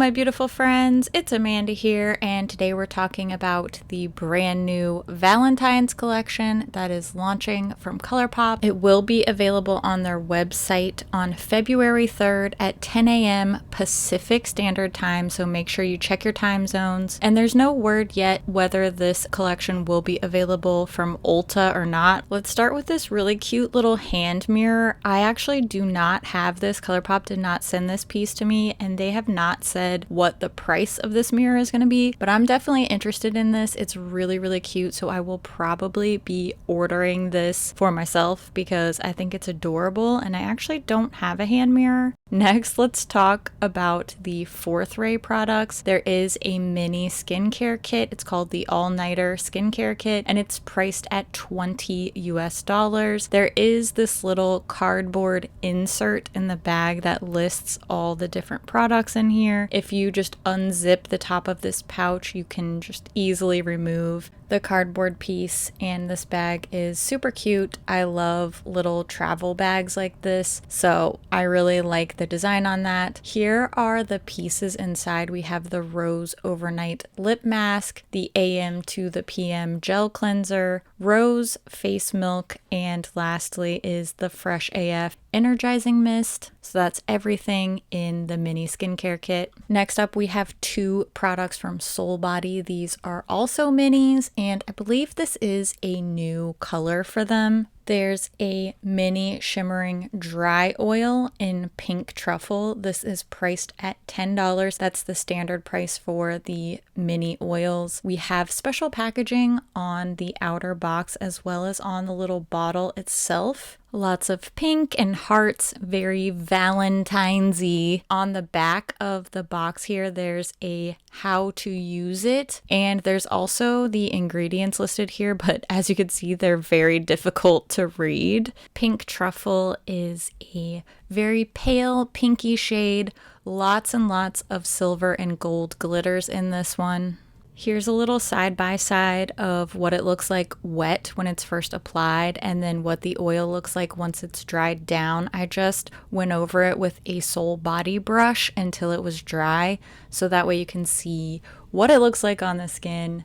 my beautiful friends, it's Amanda here, and today we're talking about the brand new Valentine's collection that is launching from ColourPop. It will be available on their website on February 3rd at 10 a.m. Pacific Standard Time, so make sure you check your time zones. And there's no word yet whether this collection will be available from Ulta or not. Let's start with this really cute little hand mirror. I actually do not have this. ColourPop did not send this piece to me, and they have not said what the price of this mirror is going to be, but I'm definitely interested in this. It's really cute, so I will probably be ordering this for myself because I think it's adorable, and I actually don't have a hand mirror. Next, let's talk about the Fourth Ray products. There is a mini skincare kit. It's called the All-Nighter Skincare Kit, and it's priced at $20 US. There is this little cardboard insert in the bag that lists all the different products in here. If you just unzip the top of this pouch, you can just easily remove the cardboard piece, and this bag is super cute. I love little travel bags like this, so I really like the design on that. Here are the pieces inside. We have the Rose Overnight Lip Mask, the AM to the PM Gel Cleanser, Rose Face Milk, and lastly is the Fresh AF Energizing Mist. So that's everything in the mini skincare kit. Next up, we have two products from Soul Body. These are also minis, and I believe this is a new color for them. There's a mini shimmering dry oil in pink truffle. This is priced at $10. That's the standard price for the mini oils. We have special packaging on the outer box as well as on the little bottle itself. Lots of pink and hearts, very Valentine's-y. On the back of the box here, there's a how to use it, and there's also the ingredients listed here, but as you can see, they're very difficult to read. Pink truffle is a very pale pinky shade, lots and lots of silver and gold glitters in this one. Here's a little side-by-side of what it looks like wet when it's first applied and then what the oil looks like once it's dried down. I just went over it with a Soul Body brush until it was dry, so that way you can see what it looks like on the skin.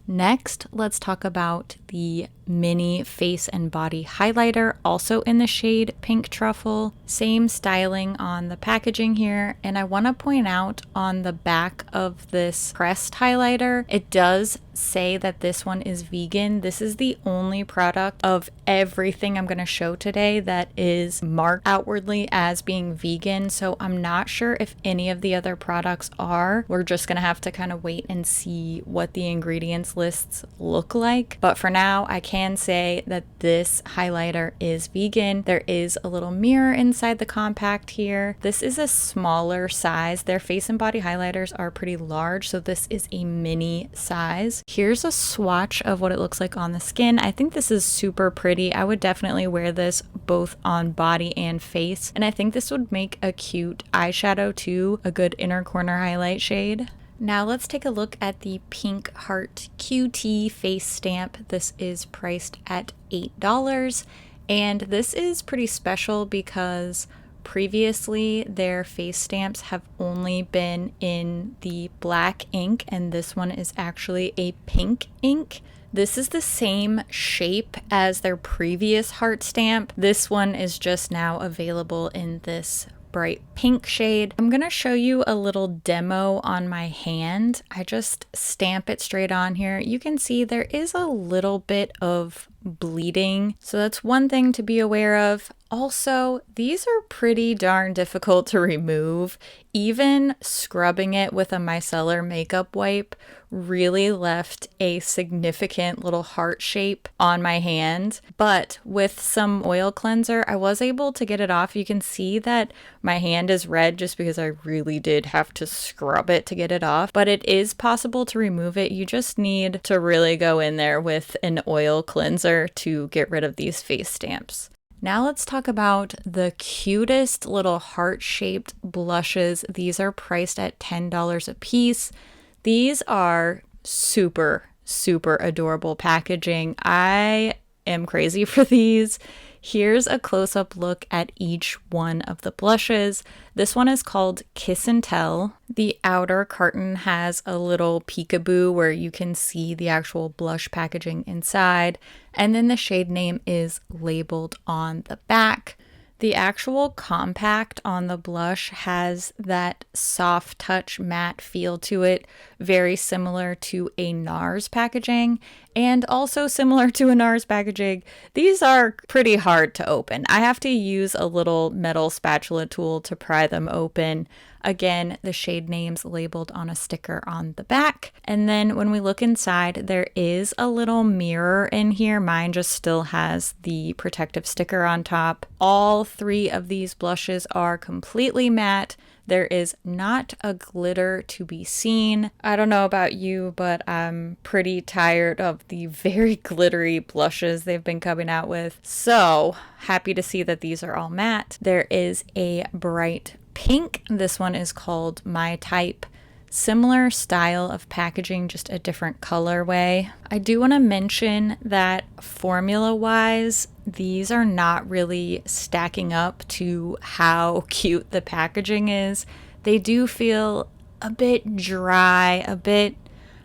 Next, let's talk about the mini face and body highlighter, also in the shade Pink Truffle. Same styling on the packaging here, and I want to point out on the back of this pressed highlighter, it does say that this one is vegan. This is the only product of everything I'm going to show today that is marked outwardly as being vegan, so I'm not sure if any of the other products are. We're just going to have to kind of wait and see what the ingredients lists look like, but for now I can say that this highlighter is vegan. There is a little mirror inside the compact here. This is a smaller size. Their face and body highlighters are pretty large, so this is a mini size. Here's a swatch of what it looks like on the skin. I think this is super pretty. I would definitely wear this both on body and face, and I think this would make a cute eyeshadow too, a good inner corner highlight shade. Now let's take a look at the Pink Heart QT face stamp. This is priced at $8, and this is pretty special because previously their face stamps have only been in the black ink, and this one is actually a pink ink. This is the same shape as their previous heart stamp. This one is just now available in this bright pink shade. I'm gonna show you a little demo on my hand. I just stamp it straight on here. You can see there is a little bit of bleeding, so that's one thing to be aware of. Also, these are pretty darn difficult to remove. Even scrubbing it with a micellar makeup wipe really left a significant little heart shape on my hand, but with some oil cleanser I was able to get it off. You can see that my hand is red just because I really did have to scrub it to get it off, but it is possible to remove it. You just need to really go in there with an oil cleanser to get rid of these face stamps. Now let's talk about the cutest little heart-shaped blushes. These are priced at $10 a piece. These are super adorable packaging. I am crazy for these. Here's a close-up look at each one of the blushes. This one is called Kiss and Tell. The outer carton has a little peekaboo where you can see the actual blush packaging inside, and then the shade name is labeled on the back. The actual compact on the blush has that soft touch matte feel to it, very similar to a NARS packaging, and also similar to a NARS packaging. These are pretty hard to open. I have to use a little metal spatula tool to pry them open. Again, the shade names labeled on a sticker on the back. And then when we look inside, there is a little mirror in here. Mine just still has the protective sticker on top. All three of these blushes are completely matte. There is not a glitter to be seen. I don't know about you, but I'm pretty tired of the very glittery blushes they've been coming out with. So happy to see that these are all matte. There is a bright pink. This one is called My Type. Similar style of packaging, just a different colorway. I do want to mention that formula-wise, these are not really stacking up to how cute the packaging is. They do feel a bit dry, a bit,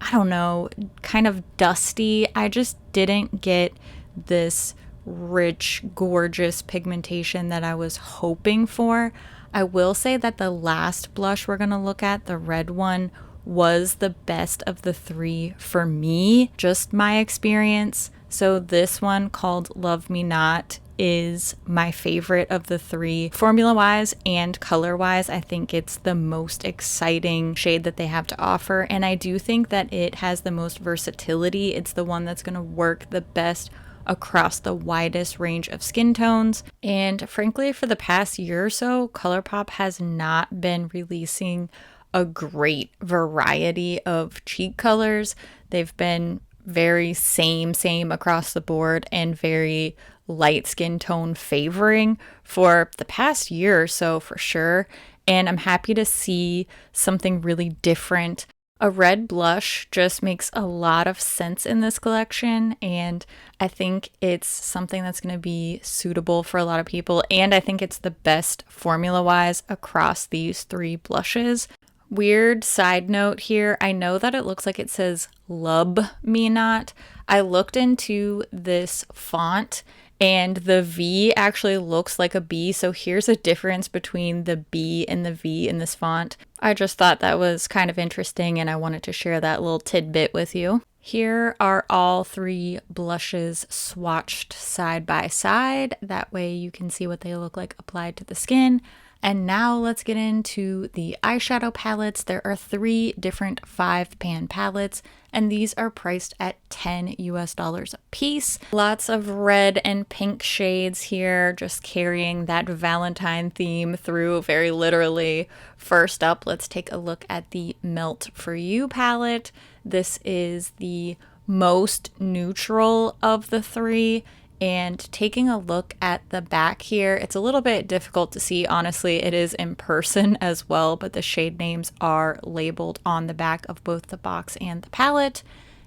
I don't know, kind of dusty. I just didn't get this rich, gorgeous pigmentation that I was hoping for. I will say that the last blush we're going to look at, the red one, was the best of the three for me, just my experience. So this one called Love Me Not is my favorite of the three. Formula-wise and color-wise, I think it's the most exciting shade that they have to offer. And I do think that it has the most versatility. It's the one that's going to work the best across the widest range of skin tones. And frankly, for the past year or so, ColourPop has not been releasing a great variety of cheek colors. They've been very same across the board and very light skin tone favoring for the past year or so for sure. And I'm happy to see something really different. A red blush just makes a lot of sense in this collection, and I think it's something that's going to be suitable for a lot of people, and I think it's the best formula-wise across these three blushes. Weird side note here, I know that it looks like it says Lub Me Not. I looked into this font and the V actually looks like a B, so here's a difference between the B and the V in this font. I just thought that was kind of interesting and I wanted to share that little tidbit with you. Here are all three blushes swatched side by side. That way you can see what they look like applied to the skin. And now let's get into the eyeshadow palettes. There are three different 5-pan palettes, and these are priced at $10 a piece. Lots of red and pink shades here, just carrying that Valentine theme through very literally. First up, let's take a look at the Melt For You palette. This is the most neutral of the three. And taking a look at the back here, it's a little bit difficult to see, honestly. It is in person as well, but the shade names are labeled on the back of both the box and the palette.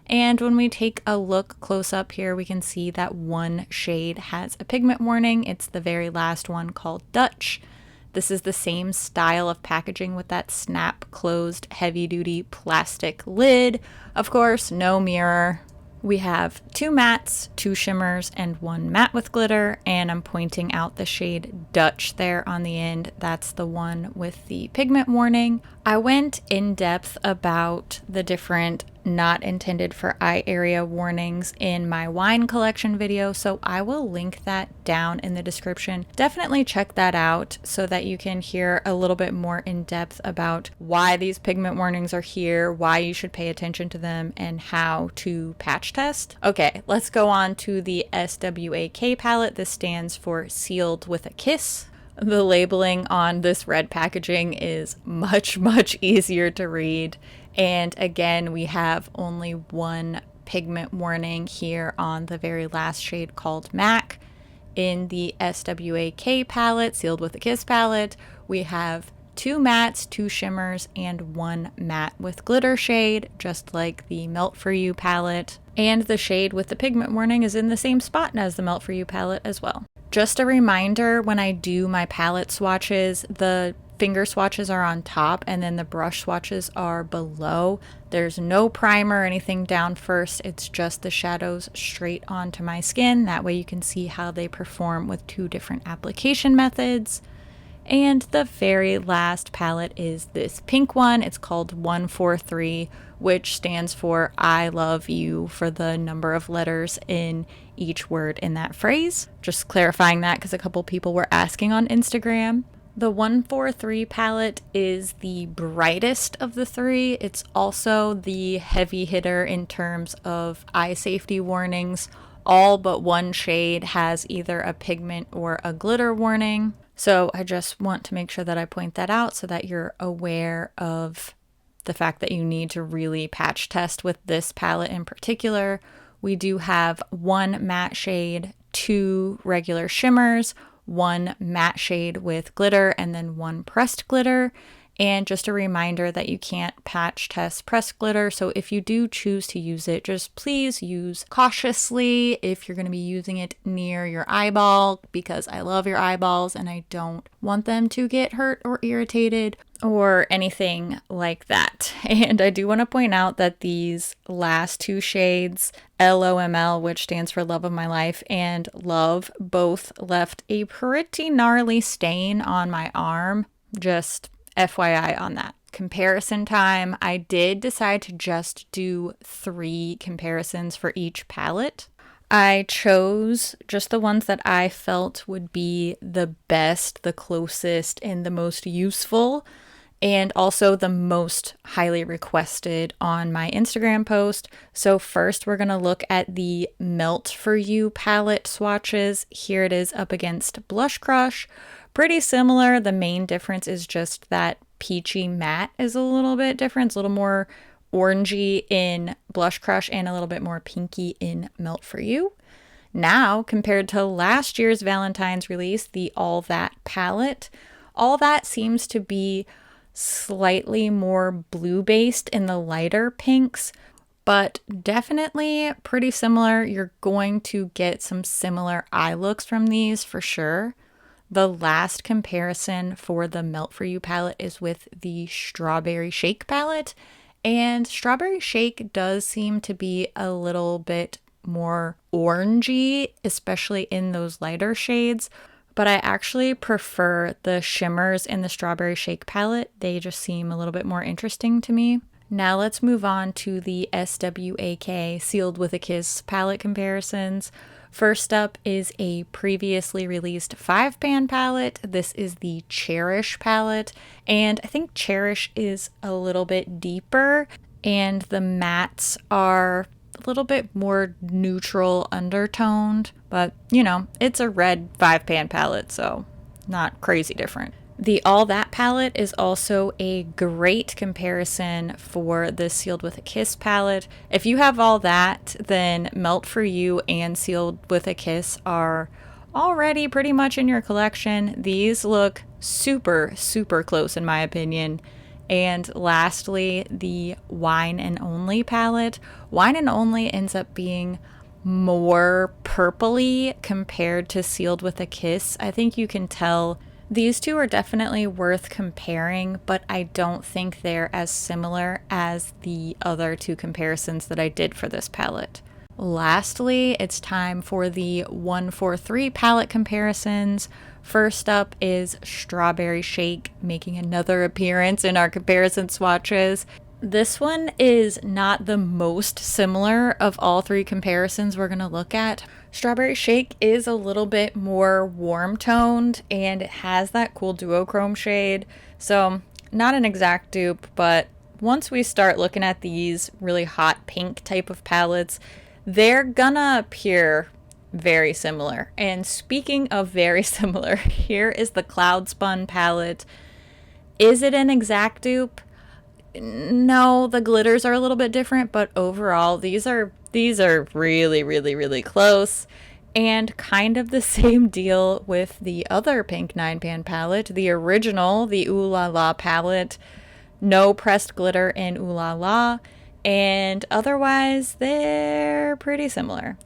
And when we take a look close up here, we can see that one shade has a pigment warning. It's the very last one called Dutch. This is the same style of packaging with that snap closed heavy duty plastic lid. Of course, no mirror. We have 2 mattes, 2 shimmers, and 1 matte with glitter, and I'm pointing out the shade Dutch there on the end. That's the one with the pigment warning. I went in depth about the different not intended for eye area warnings in my wine collection video, so I will link that down in the description. Definitely check that out so that you can hear a little bit more in depth about why these pigment warnings are here, why you should pay attention to them, and how to patch test. Okay, let's go on to the SWAK palette. This stands for Sealed with a Kiss. The labeling on this red packaging is much easier to read. And again, we have only one pigment warning here on the very last shade called MAC. In the SWAK palette, Sealed with a Kiss palette, we have 2 mattes, 2 shimmers, and 1 matte with glitter shade, just like the Melt For You palette. And the shade with the pigment warning is in the same spot as the Melt For You palette as well. Just a reminder, when I do my palette swatches, the finger swatches are on top and then the brush swatches are below. There's no primer or anything down first. It's just the shadows straight onto my skin. That way you can see how they perform with two different application methods. And the very last palette is this pink one. It's called 143, which stands for I love you for the number of letters in each word in that phrase. Just clarifying that because a couple people were asking on Instagram. The 143 palette is the brightest of the three. It's also the heavy hitter in terms of eye safety warnings. All but one shade has either a pigment or a glitter warning. So I just want to make sure that I point that out so that you're aware of the fact that you need to really patch test with this palette in particular. We do have one matte shade, two regular shimmers, one matte shade with glitter, and then one pressed glitter. And just a reminder that you can't patch test pressed glitter. So if you do choose to use it, just please use cautiously if you're going to be using it near your eyeball, because I love your eyeballs and I don't want them to get hurt or irritated or anything like that. And I do want to point out that these last two shades, LOML, which stands for Love of My Life, and Love, both left a pretty gnarly stain on my arm. Just FYI on that. Comparison time, I did decide to just do 3 comparisons for each palette. I chose just the ones that I felt would be the best, the closest, and the most useful, and also the most highly requested on my Instagram post. So first we're going to look at the Melt For You palette swatches. Here it is up against Blush Crush. Pretty similar. The main difference is just that peachy matte is a little bit different. It's a little more orangey in Blush Crush and a little bit more pinky in Melt For You. Now, compared to last year's Valentine's release, the All That palette, All That seems to be slightly more blue-based in the lighter pinks, but definitely pretty similar. You're going to get some similar eye looks from these for sure. The last comparison for the Melt For You palette is with the Strawberry Shake palette, and Strawberry Shake does seem to be a little bit more orangey, especially in those lighter shades, but I actually prefer the shimmers in the Strawberry Shake palette. They just seem a little bit more interesting to me. Now let's move on to the SWAK Sealed With a Kiss palette comparisons. First up is a previously released 5-pan palette. This is the Cherish palette, and I think Cherish is a little bit deeper, and the mattes are a little bit more neutral undertoned, but you know, it's a red 5-pan palette, so not crazy different. The All That palette is also a great comparison for the Sealed With a Kiss palette. If you have All That, then Melt For You and Sealed With a Kiss are already pretty much in your collection. These look super, super close in my opinion. And lastly, the Wine and Only palette. Wine and Only ends up being more purpley compared to Sealed With a Kiss. I think you can tell these two are definitely worth comparing, but I don't think they're as similar as the other 2 comparisons that I did for this palette. Lastly, it's time for the 143 palette comparisons. First up is Strawberry Shake, making another appearance in our comparison swatches. This one is not the most similar of all 3 comparisons we're going to look at. Strawberry Shake is a little bit more warm toned and it has that cool duochrome shade. So not an exact dupe, but once we start looking at these really hot pink type of palettes, they're gonna appear very similar. And speaking of very similar, here is the Cloud Spun palette. Is it an exact dupe? No, the glitters are a little bit different, but overall these are really, really, really close. And kind of the same deal with the other pink 9-pan palette, the original, the Ooh La La palette. No pressed glitter in Ooh La La. And otherwise, they're pretty similar.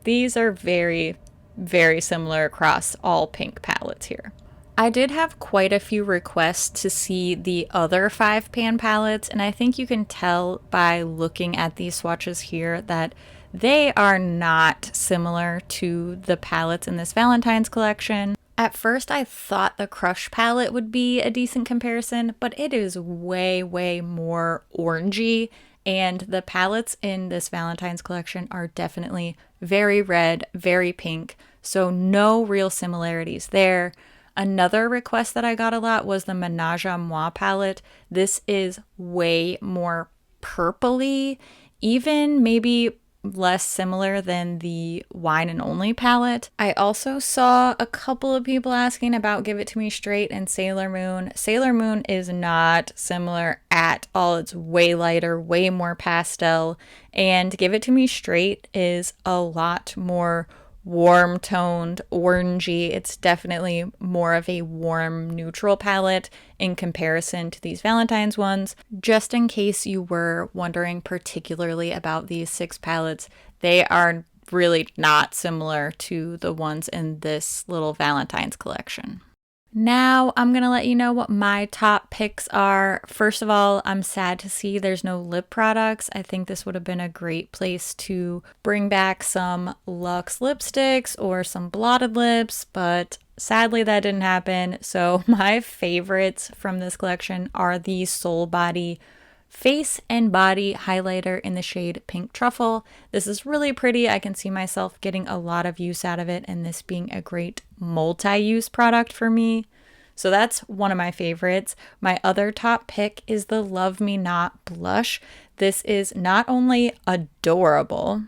These are very, very similar across all pink palettes here. I did have quite a few requests to see the other 5-pan palettes, and I think you can tell by looking at these swatches here that they are not similar to the palettes in this Valentine's collection. At first, I thought the Crush palette would be a decent comparison, but it is way, way more orangey, and the palettes in this Valentine's collection are definitely very red, very pink, so no real similarities there. Another request that I got a lot was the Menage a Moi palette. This is way more purpley, even maybe less similar than the Wine and Only palette. I also saw a couple of people asking about Give It To Me Straight and Sailor Moon. Sailor Moon is not similar at all. It's way lighter, way more pastel, and Give It To Me Straight is a lot more warm toned, orangey. It's definitely more of a warm neutral palette in comparison to these Valentine's ones. Just in case you were wondering particularly about these 6 palettes, they are really not similar to the ones in this little Valentine's collection. Now I'm going to let you know what my top picks are. First of all, I'm sad to see there's no lip products. I think this would have been a great place to bring back some Luxe lipsticks or some blotted lips, but sadly that didn't happen. So my favorites from this collection are the Soul Body Face and Body highlighter in the shade Pink Truffle. This is really pretty. I can see myself getting a lot of use out of it and this being a great multi-use product for me. So that's one of my favorites. My other top pick is the Love Me Not blush. This is not only adorable,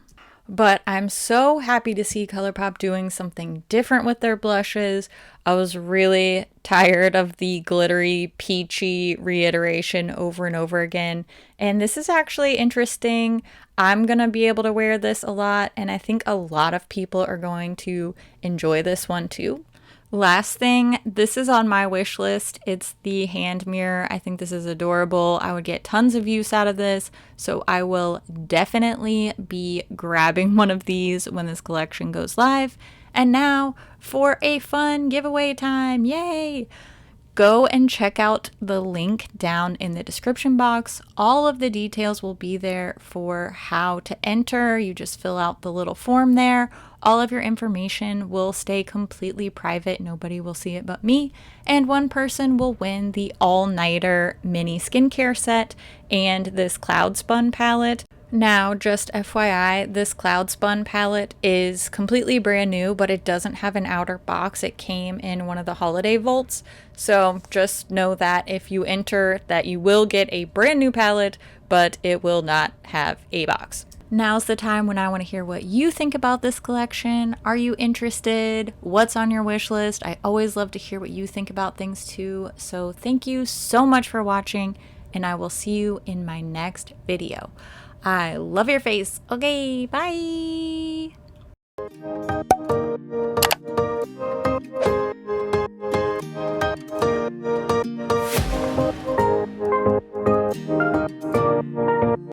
but I'm so happy to see ColourPop doing something different with their blushes. I was really tired of the glittery, peachy reiteration over and over again. And this is actually interesting. I'm going to be able to wear this a lot, and I think a lot of people are going to enjoy this one too. Last thing, this is on my wish list. It's the hand mirror. I think this is adorable. I would get tons of use out of this, so I will definitely be grabbing one of these when this collection goes live. And now for a fun giveaway time. Yay! Go and check out the link down in the description box. All of the details will be there for how to enter. You just fill out the little form there. All of your information will stay completely private. Nobody will see it but me. And one person will win the all-nighter mini skincare set and this Cloud Spun palette. Now, just FYI, this Cloud Spun palette is completely brand new, but it doesn't have an outer box. It came in one of the holiday vaults. So just know that if you enter that you will get a brand new palette, but it will not have a box. Now's the time when I want to hear what you think about this collection. Are you interested? What's on your wish list? I always love to hear what you think about things too. So thank you so much for watching, and I will see you in my next video. I love your face. Okay, bye.